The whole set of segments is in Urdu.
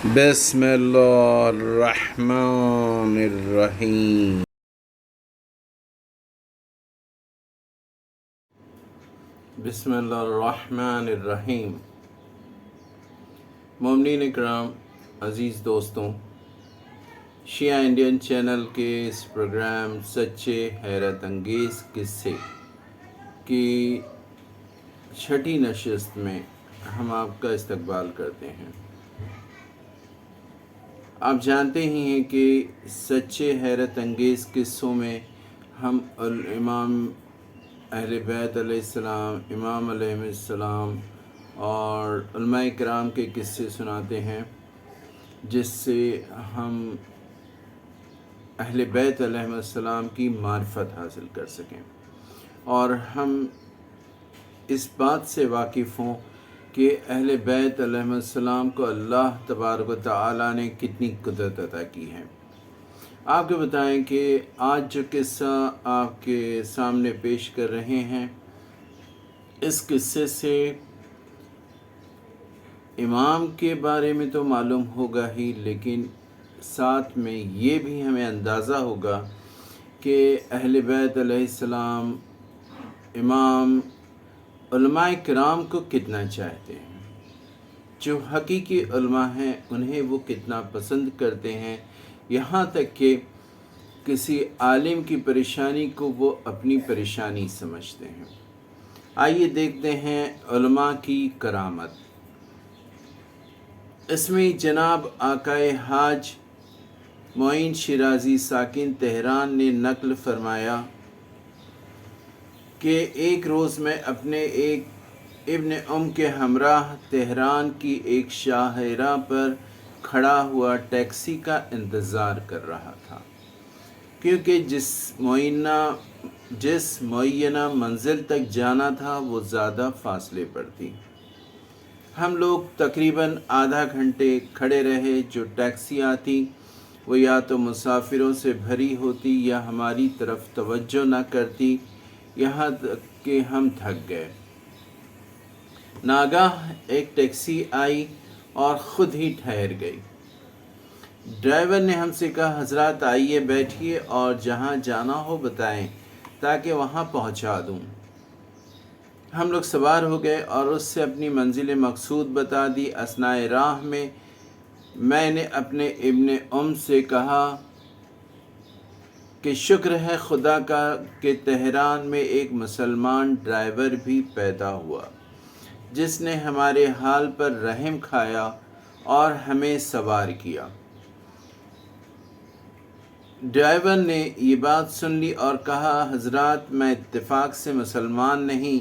بسم اللہ الرحمن الرحیم۔ بسم اللہ الرحمن الرحیم۔ مومنین اکرام، عزیز دوستوں، شیعہ انڈین چینل کے اس پروگرام سچے حیرت انگیز قصے کی چھٹی نشست میں ہم آپ کا استقبال کرتے ہیں۔ آپ جانتے ہی ہیں کہ سچے حیرت انگیز قصوں میں ہم امام اہل بیت علیہ السلام، امام علیہ السلام اور علماء کرام کے قصے سناتے ہیں، جس سے ہم اہل بیت علیہ السلام کی معرفت حاصل کر سکیں اور ہم اس بات سے واقف ہوں کہ اہل بیت علیہ السلام کو اللہ تبارک و تعالیٰ نے کتنی قدرت عطا کی ہے۔ آپ کو بتائیں کہ آج جو قصہ آپ کے سامنے پیش کر رہے ہیں، اس قصے سے امام کے بارے میں تو معلوم ہوگا ہی، لیکن ساتھ میں یہ بھی ہمیں اندازہ ہوگا کہ اہل بیت علیہ السلام، امام، علماء کرام کو کتنا چاہتے ہیں، جو حقیقی علماء ہیں انہیں وہ کتنا پسند کرتے ہیں، یہاں تک کہ کسی عالم کی پریشانی کو وہ اپنی پریشانی سمجھتے ہیں۔ آئیے دیکھتے ہیں علماء کی کرامت۔ اس میں جناب آقائے حاج معین شیرازی ساکن تہران نے نقل فرمایا کہ ایک روز میں اپنے ایک ابن کے ہمراہ تہران کی ایک شاہراہ پر کھڑا ہوا ٹیکسی کا انتظار کر رہا تھا، کیونکہ جس معینہ منزل تک جانا تھا وہ زیادہ فاصلے پر تھی۔ ہم لوگ تقریباً آدھا گھنٹے کھڑے رہے۔ جو ٹیکسی آتی وہ یا تو مسافروں سے بھری ہوتی یا ہماری طرف توجہ نہ کرتی، یہاں تک کہ ہم تھک گئے۔ ناگاہ ایک ٹیکسی آئی اور خود ہی ٹھہر گئی۔ ڈرائیور نے ہم سے کہا، حضرات آئیے بیٹھیے اور جہاں جانا ہو بتائیں تاکہ وہاں پہنچا دوں۔ ہم لوگ سوار ہو گئے اور اس سے اپنی منزل مقصود بتا دی۔ اثناء راہ میں نے اپنے ابن سے کہا کہ شکر ہے خدا کا کہ تہران میں ایک مسلمان ڈرائیور بھی پیدا ہوا جس نے ہمارے حال پر رحم کھایا اور ہمیں سوار کیا۔ ڈرائیور نے یہ بات سن لی اور کہا، حضرات میں اتفاق سے مسلمان نہیں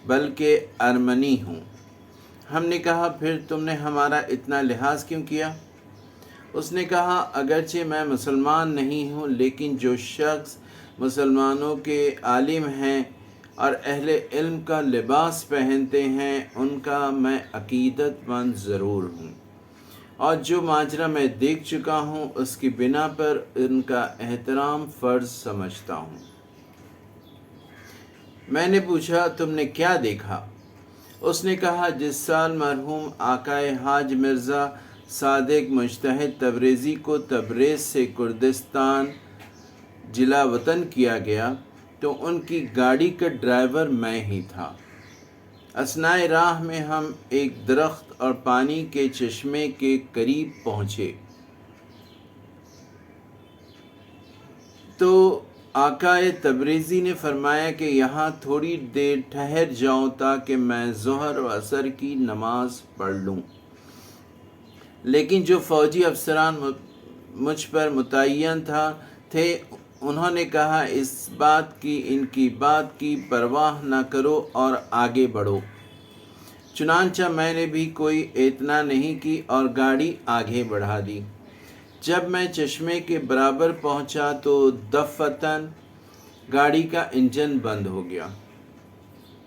بلکہ ارمنی ہوں۔ ہم نے کہا، پھر تم نے ہمارا اتنا لحاظ کیوں کیا؟ اس نے کہا، اگرچہ میں مسلمان نہیں ہوں لیکن جو شخص مسلمانوں کے عالم ہیں اور اہل علم کا لباس پہنتے ہیں ان کا میں عقیدت مند ضرور ہوں، اور جو ماجرا میں دیکھ چکا ہوں اس کی بنا پر ان کا احترام فرض سمجھتا ہوں۔ میں نے پوچھا، تم نے کیا دیکھا؟ اس نے کہا، جس سال مرحوم آقائے حاج مرزا صادق مجتہد تبریزی کو تبریز سے کردستان جلا وطن کیا گیا تو ان کی گاڑی کا ڈرائیور میں ہی تھا۔ اثناء راہ میں ہم ایک درخت اور پانی کے چشمے کے قریب پہنچے تو آقائے تبریزی نے فرمایا کہ یہاں تھوڑی دیر ٹھہر جاؤں تاکہ میں ظہر و عصر کی نماز پڑھ لوں، لیکن جو فوجی افسران مجھ پر متعین تھے انہوں نے کہا، ان کی بات کی پرواہ نہ کرو اور آگے بڑھو۔ چنانچہ میں نے بھی کوئی اعتنا نہیں کی اور گاڑی آگے بڑھا دی۔ جب میں چشمے کے برابر پہنچا تو دفعتاً گاڑی کا انجن بند ہو گیا۔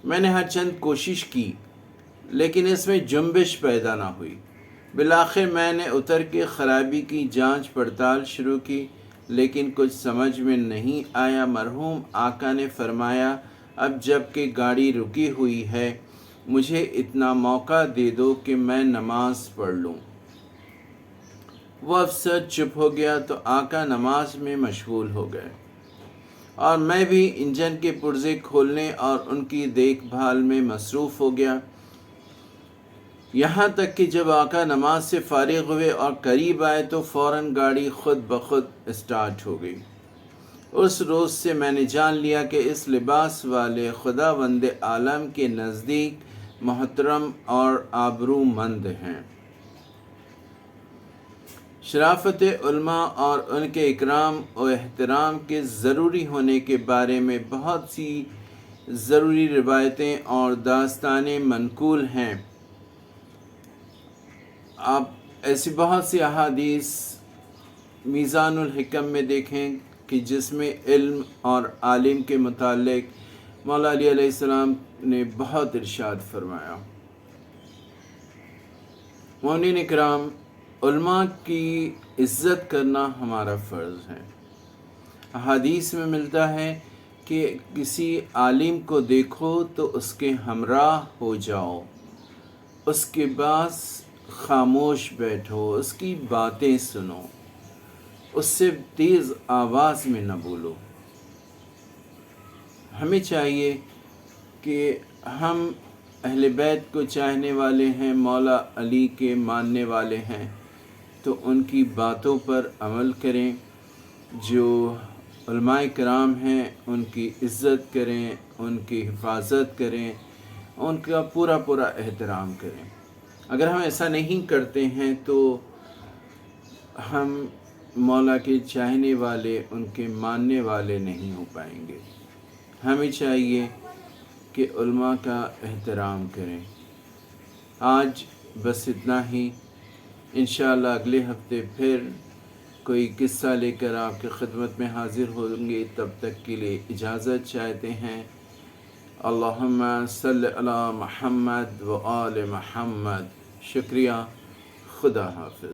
میں نے ہر چند کوشش کی لیکن اس میں جنبش پیدا نہ ہوئی۔ بالآخر میں نے اتر کے خرابی کی جانچ پڑتال شروع کی، لیکن کچھ سمجھ میں نہیں آیا۔ مرحوم آقا نے فرمایا، اب جب کہ گاڑی رکی ہوئی ہے مجھے اتنا موقع دے دو کہ میں نماز پڑھ لوں۔ وہ افسر چپ ہو گیا تو آقا نماز میں مشغول ہو گئے، اور میں بھی انجن کے پرزے کھولنے اور ان کی دیکھ بھال میں مصروف ہو گیا، یہاں تک کہ جب آقا نماز سے فارغ ہوئے اور قریب آئے تو فوراً گاڑی خود بخود اسٹارٹ ہو گئی۔ اس روز سے میں نے جان لیا کہ اس لباس والے خداوند عالم کے نزدیک محترم اور آبرو مند ہیں۔ شرافت علماء اور ان کے اکرام و احترام کے ضروری ہونے کے بارے میں بہت سی ضروری روایتیں اور داستانیں منقول ہیں۔ آپ ایسی بہت سی احادیث میزان الحکم میں دیکھیں کہ جس میں علم اور عالم کے متعلق مولا علی علیہ السلام نے بہت ارشاد فرمایا۔ مومنین اکرام، علماء کی عزت کرنا ہمارا فرض ہے۔ احادیث میں ملتا ہے کہ کسی عالم کو دیکھو تو اس کے ہمراہ ہو جاؤ، اس کے پاس خاموش بیٹھو، اس کی باتیں سنو، اس سے تیز آواز میں نہ بولو۔ ہمیں چاہیے کہ ہم اہل بیت کو چاہنے والے ہیں، مولا علی کے ماننے والے ہیں، تو ان کی باتوں پر عمل کریں، جو علماء کرام ہیں ان کی عزت کریں، ان کی حفاظت کریں، ان کا پورا احترام کریں۔ اگر ہم ایسا نہیں کرتے ہیں تو ہم مولا کے چاہنے والے، ان کے ماننے والے نہیں ہو پائیں گے۔ ہمیں چاہیے کہ علماء کا احترام کریں۔ آج بس اتنا ہی، انشاءاللہ اگلے ہفتے پھر کوئی قصہ لے کر آپ کی خدمت میں حاضر ہوں گے، تب تک کے لیے اجازت چاہتے ہیں۔ اللہم صلی علی محمد و آل محمد۔ شکریہ، خدا حافظ۔